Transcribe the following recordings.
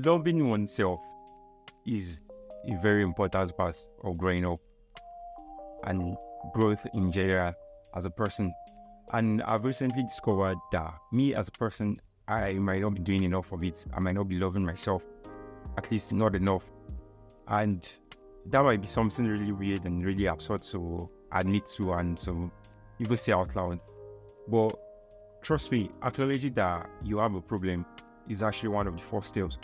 Loving oneself is a very important part of growing up and growth in general as a person. And I've recently discovered that me as a person, I might not be doing enough of it. I might not be loving myself, at least not enough. And that might be something really weird and really absurd to admit to and to even say out loud. But trust me, acknowledging that you have a problem is actually one of the first steps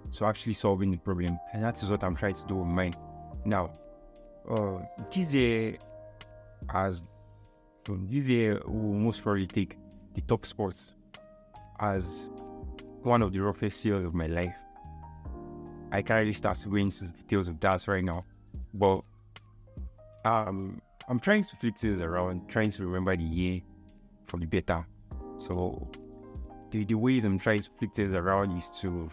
to actually solving the problem. And that is what I'm trying to do with mine. Now, this year, as this year will most probably take the top sports as one of the roughest years of my life. I can't really start to go into the details of that right now, but I'm trying to flip things around, trying to remember the year for the better. So the ways I'm trying to flip things around is to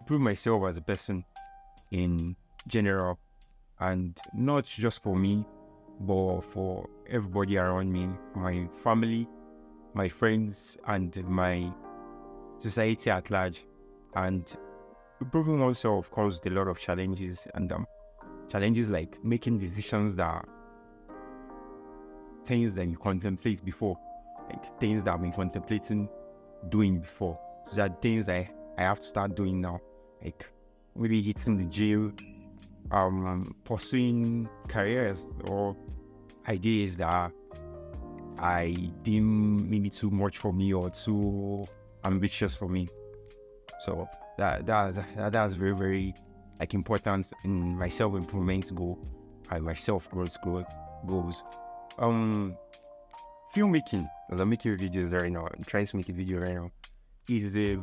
improve myself as a person in general, and not just for me, but for everybody around me, my family, my friends, and my society at large. And improving oneself comes with a lot of challenges, and challenges like making decisions that things that you contemplate before, like things that I've been contemplating doing before. So that things I have to start doing now, like maybe hitting the gym, pursuing careers or ideas that I deem maybe too much for me or too ambitious for me. So that's very, very like important in my self-improvement goal and my self-growth goals. Filmmaking, as I'm making videos right now, I'm trying to make a video right now, is a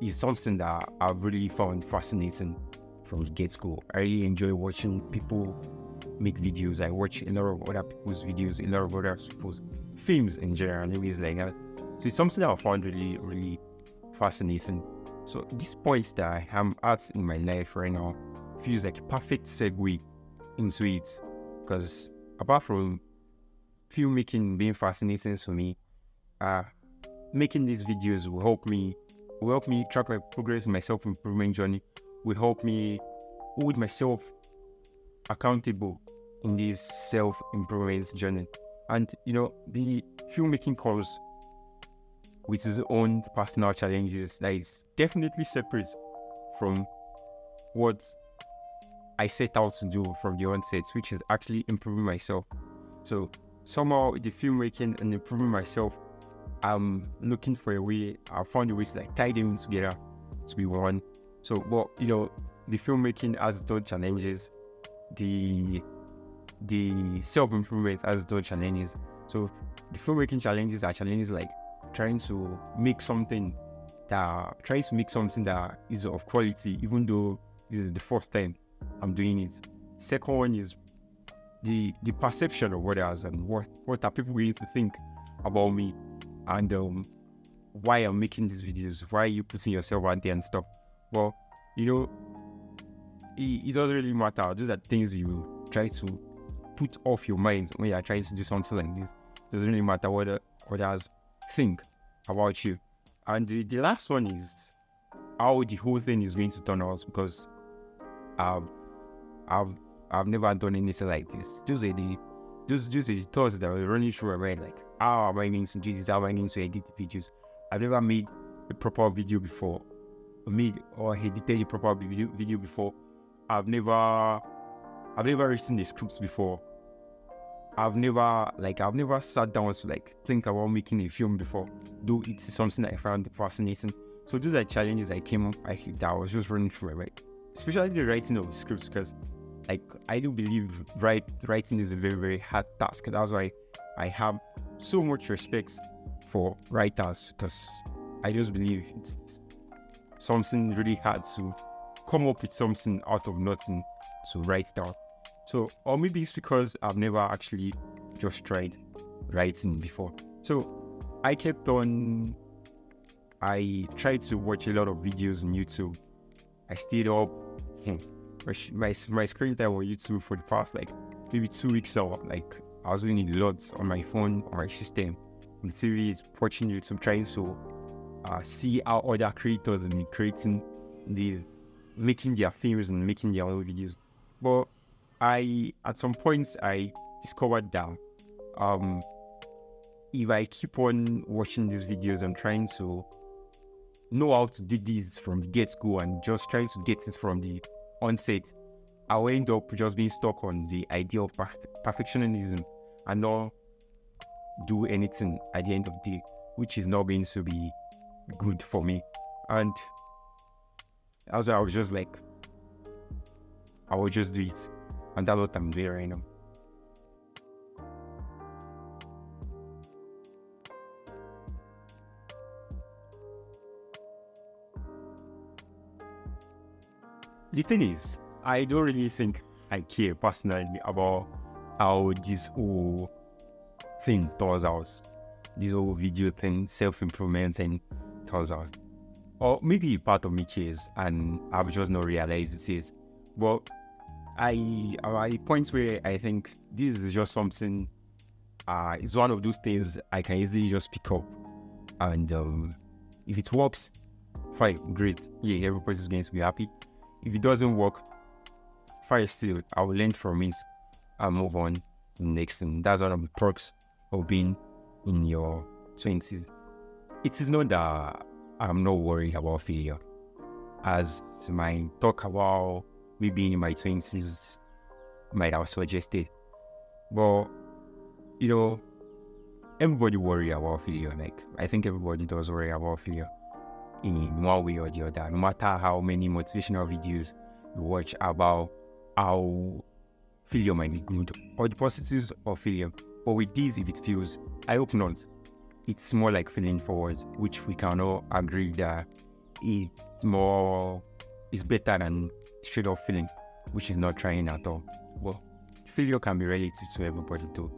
is something that I've really found fascinating from the get-go. I really enjoy watching people make videos. I watch a lot of other people's videos, a lot of other people's films in general, and ways like that. So it's something that I found really, really fascinating. So this point that I am at in my life right now feels like a perfect segue into it, because apart from filmmaking being fascinating to me, making these videos will help me track my progress in my self-improvement journey, will help me hold myself accountable in this self-improvement journey. And the filmmaking comes with its own personal challenges that is definitely separate from what I set out to do from the onset, which is actually improving myself. So somehow the filmmaking and improving myself, I'm looking for a way. I found a way to like tie them together to be one. So, but the filmmaking has its own challenges. The self-improvement has its own challenges. So the filmmaking challenges are challenges like trying to make something that is of quality, even though this is the first time I'm doing it. Second one is the perception of others and what are people going to think about me, and why I'm making these videos, why are you putting yourself out there and stuff. Well, it doesn't really matter. Those are things you try to put off your mind when you're trying to do something like this. It doesn't really matter what others think about you. And the last one is how the whole thing is going to turn out, because I've never done anything like this. Those are the thoughts that were running through my mind, like how am I going to do this? How am I going to edit the videos? I've never made a proper video before. Made or edited a proper video before. I've never written the scripts before. I've never sat down to like think about making a film before, though it's something that I found fascinating. So those are challenges that I was just running through my mind, especially the writing of the scripts, because like I do believe writing is a very, very hard task. That's why I have so much respect for writers, because I just believe it's something really hard to come up with something out of nothing to write down. So, or maybe it's because I've never actually just tried writing before. So I tried to watch a lot of videos on YouTube. I stayed up my screen time on YouTube for the past like maybe 2 weeks now. Like I was doing it lots on my phone, on my system, on TV, watching YouTube, trying to see how other creators have been creating these making their films and making their own videos. But at some points I discovered that if I keep on watching these videos and trying to know how to do this from the get-go and just trying to get it from the onset, I will end up just being stuck on the idea of perfectionism and not do anything at the end of the day, which is not going to be good for me. And also I was just like, I will just do it. And that's what I'm doing right now. The thing is, I don't really think I care personally about how this whole thing turns out. This whole video thing, self-improvement thing turns out. Or maybe part of me cares and I've just not realized it is. But I are at points where I think this is just something, it's one of those things I can easily just pick up. And if it works, fine, great. Yeah, every person is going to be happy. If it doesn't work, fine still, I will learn from it and move on to the next thing. That's one of the perks of being in your 20s. It is not that I'm not worried about failure. As my talk about me being in my 20s might have suggested. But, everybody worry about failure. Like, I think everybody does worry about failure in one way or the other. No matter how many motivational videos you watch about how failure might be good or the positives of failure. But with this, if it feels, I hope not. It's more like feeling forward, which we can all agree that it's better than straight up feeling, which is not trying at all. Well, failure can be relative to everybody too.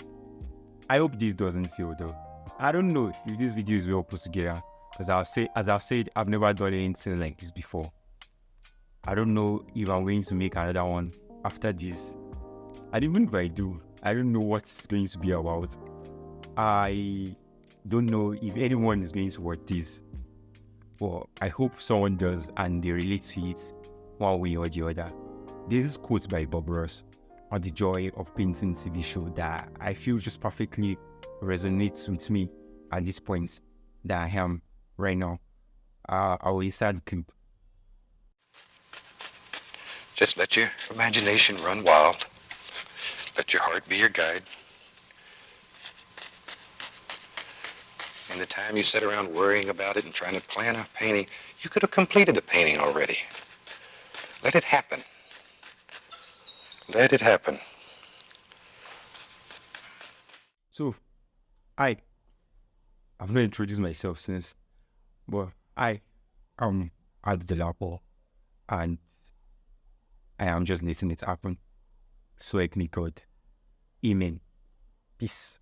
I hope this doesn't feel though. I don't know if this video is well put together, because as I've said, I've never done anything like this before. I don't know if I'm going to make another one after this. And even if I do, I don't know what it's going to be about. I don't know if anyone is going to watch this. But I hope someone does and they relate to it one way or the other. There's this quote by Bob Ross on the joy of painting TV show that I feel just perfectly resonates with me at this point that I am right now. I will insert the clip. Just let your imagination run wild. Let your heart be your guide. And the time you sit around worrying about it and trying to plan a painting, you could have completed a painting already. Let it happen. Let it happen. So, I've not introduced myself since, but I am at the Lapo and I am just letting it happen. So help me God. Amen. Peace.